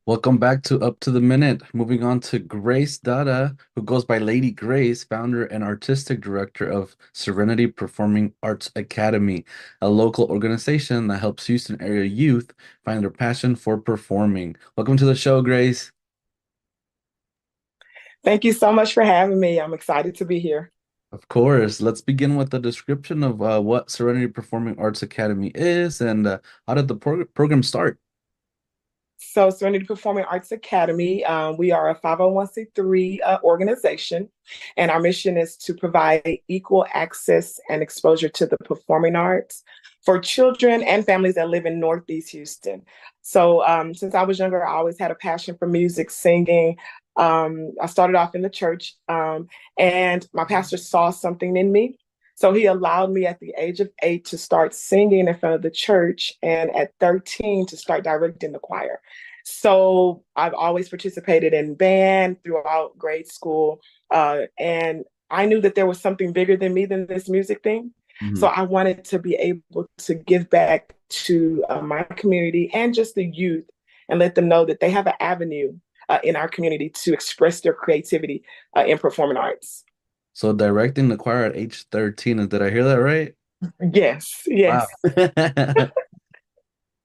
Welcome back to Up to the Minute. Moving on to Grace Dada, who goes by Lady Grace, founder and artistic director of Serenity Performing Arts Academy, a local organization that helps Houston area youth find their passion for performing. Welcome to the show, Grace. Thank you so much for having me. I'm excited to be here. Of course. Let's begin with the description of what Serenity Performing Arts Academy is and how did the program start? So, Serenity Performing Arts Academy, we are a 501c3 organization, and our mission is to provide equal access and exposure to the performing arts for children and families that live in Northeast Houston. So, since I was younger, I always had a passion for music, singing. I started off in the church, and my pastor saw something in me. So he allowed me at the age of 8 to start singing in front of the church, and at 13 to start directing the choir. So I've always participated in band throughout grade school. And I knew that there was something bigger than me than this music thing. So Mhm. I wanted to be able to give back to my community and just the youth and let them know that they have an avenue in our community to express their creativity in performing arts. So directing the choir at age 13, did I hear that right? Yes, Wow. yes.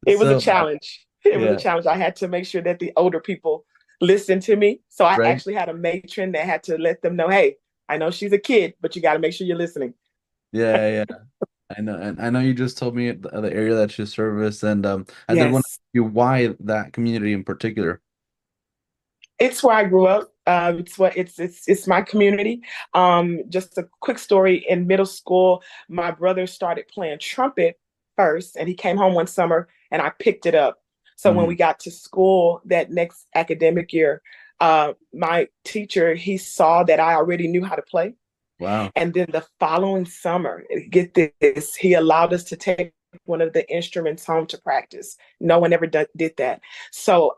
It was a So, challenge. It was a yeah, challenge. I had to make sure that the older people listened to me. So I right? actually had a matron that had to let them know, hey, I know she's a kid, but you got to make sure you're listening. Yeah, yeah. I know, and I know you just told me the area that you service, and I did want to Yes. ask you why that community in particular. It's where I grew up. It's my community. Just a quick story. In middle school, my brother started playing trumpet first, and he came home one summer, and I picked it up. So when we Mm, got to school that next academic year, my teacher he saw that I already knew how to play, wow. and then the following summer, get this, he allowed us to take one of the instruments home to practice. No one ever did that. So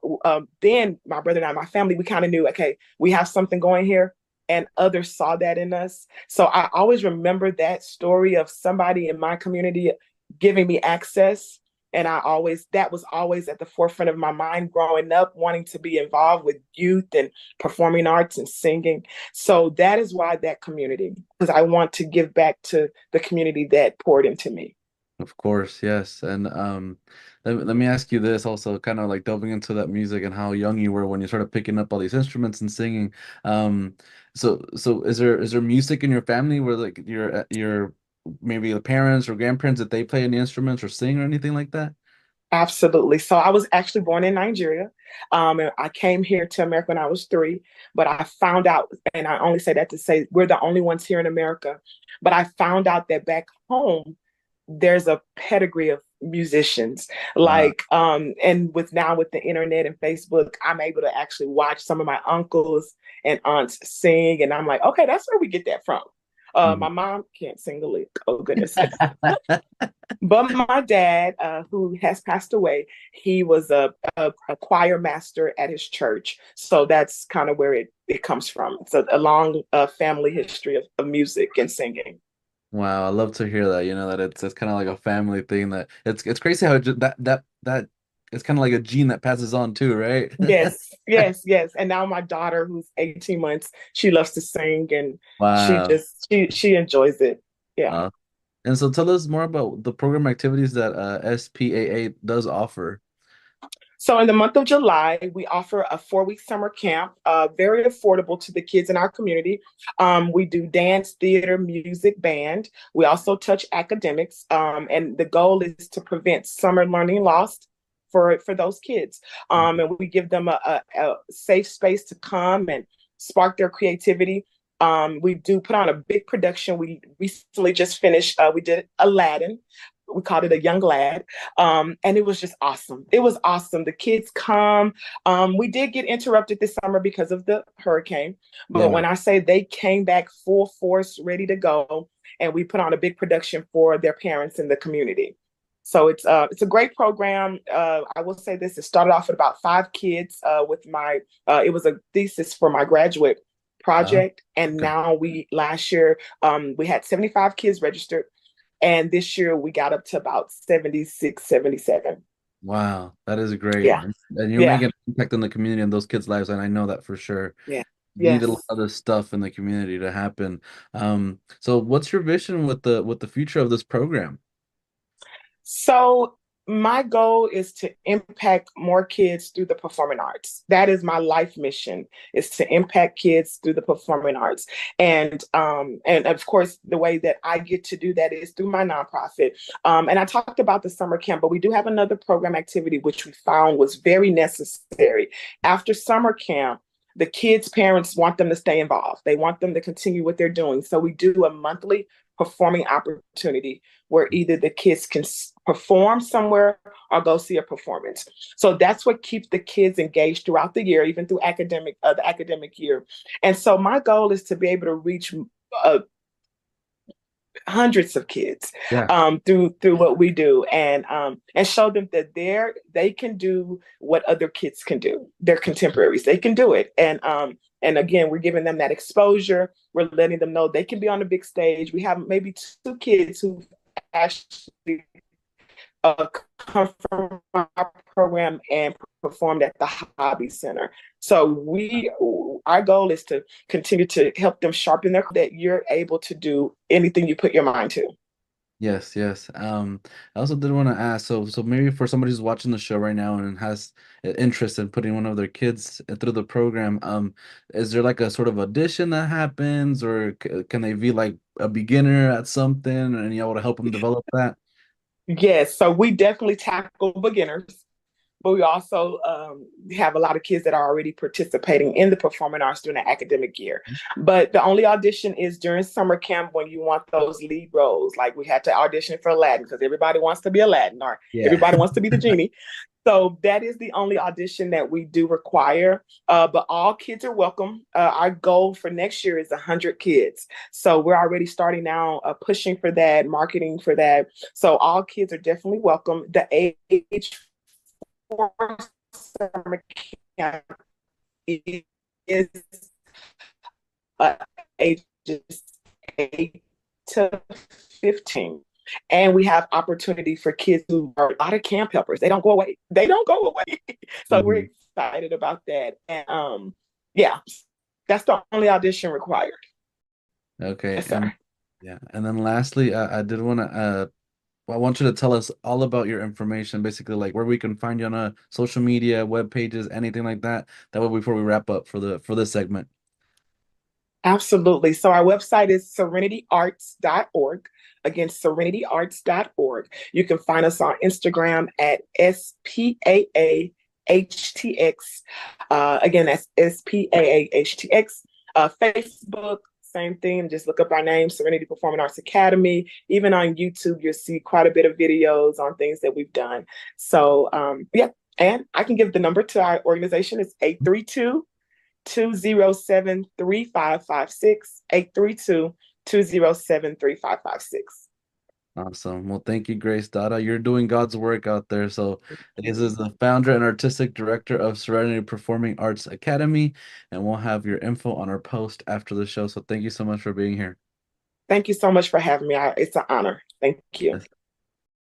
then my brother and I, my family, we kind of knew, okay, we have something going here. And others saw that in us. So I always remember that story of somebody in my community giving me access. And that was always at the forefront of my mind growing up, wanting to be involved with youth and performing arts and singing. So that is why that community, because I want to give back to the community that poured into me. Of course, yes. And let me ask you this also, kind of like delving into that music and how young you were when you started picking up all these instruments and singing. Um, so is there music in your family where like your maybe the parents or grandparents that they play any instruments or sing or anything like that? Absolutely. So I was actually born in Nigeria. And I came here to America when I was 3, but I found out, and I only say that to say we're the only ones here in America, but I found out that back home, there's a pedigree of musicians Wow. and with the internet and Facebook, I'm able to actually watch some of my uncles and aunts sing, and I'm like, okay, that's where we get that from. My Mhm. mom can't sing a lick, oh goodness. But my dad, who has passed away, he was a choir master at his church. So that's kind of where it comes from. It's a long family history of music and singing. Wow, I love to hear that. You know that it's kind of like a family thing that it's crazy how that it's kind of like a gene that passes on too, right? Yes, yes, yes. And now my daughter, who's 18 months, she loves to sing and Wow. she enjoys it. Yeah. Wow. And so tell us more about the program activities that SPAA does offer. So in the month of July, we offer a 4-week summer camp, very affordable to the kids in our community. We do dance, theater, music, band. We also touch academics, and the goal is to prevent summer learning loss for those kids. And we give them a safe space to come and spark their creativity. We do put on a big production. We recently just finished. We did Aladdin. We called it a young lad, and it was just awesome. It was awesome. The kids come. We did get interrupted this summer because of the hurricane, but Yeah. when I say they came back full force, ready to go, and we put on a big production for their parents in the community. So it's a great program. I will say this: it started off with about 5 kids. With my it was a thesis for my graduate Oh, project, and okay. now we last year we had 75 kids registered, and this year we got up to about 76, 77. Wow, that is great. Yeah, And you're yeah, making an impact in the community and those kids' lives, and I know that for sure. yeah, Need a lot yes. of this stuff in the community to happen. So what's your vision with the future of this program? So my goal is to impact more kids through the performing arts. That is my life mission, is to impact kids through the performing arts. And of course the way that I get to do that is through my nonprofit. And I talked about the summer camp, but we do have another program activity which we found was very necessary. After summer camp, the kids' parents want them to stay involved. They want them to continue what they're doing. So we do a monthly performing opportunity where either the kids can perform somewhere or go see a performance. So that's what keeps the kids engaged throughout the year, even through the academic year. And so my goal is to be able to reach uh, hundreds of kids Yeah. through what we do, and show them that they can do what other kids can do. Their contemporaries, they can do it, and again, we're giving them that exposure. We're letting them know they can be on the big stage. We have maybe two kids who actually uh, come from our program and performed at the Hobby Center. So our goal is to continue to help them sharpen their that you're able to do anything you put your mind to. Yes, yes. I also did want to ask, so maybe for somebody who's watching the show right now and has an interest in putting one of their kids through the program, is there like a sort of audition that happens, or can they be like a beginner at something and you able to help them develop that? Yes, so we definitely tackle beginners, but we also have a lot of kids that are already participating in the performing arts during the academic year. But the only audition is during summer camp when you want those lead roles. Like we had to audition for Aladdin because everybody wants to be Aladdin or Yeah. everybody wants to be the genie. So that is the only audition that we do require. But all kids are welcome. Our goal for next year is 100 kids. So we're already starting now, pushing for that, marketing for that. So all kids are definitely welcome. The age for summer camp is uh, ages 8 to 15. And we have opportunity for kids who are a lot of camp helpers. They don't go away. They don't go away. So we're Mhm. excited about that. And yeah, that's the only audition required. Okay. Yes, And sir. yeah. And then lastly, I did want to well, I want you to tell us all about your information, basically like where we can find you on social media, web pages, anything like that. That way before we wrap up for this segment. Absolutely. So our website is serenityarts.org. Again, serenityarts.org. You can find us on Instagram at SPAAHTX. Again, that's SPAAHTX. Facebook, same thing. Just look up our name, Serenity Performing Arts Academy. Even on YouTube, you'll see quite a bit of videos on things that we've done. So, yeah. And I can give the number to our organization. It's 832-207-3556, 832-207-3556. Awesome. Well, thank you, Grace Dada. You're doing God's work out there. So this is the founder and artistic director of Serenity Performing Arts Academy, and we'll have your info on our post after the show. So thank you so much for being here. Thank you so much for having me. It's an honor. Thank you. Yes.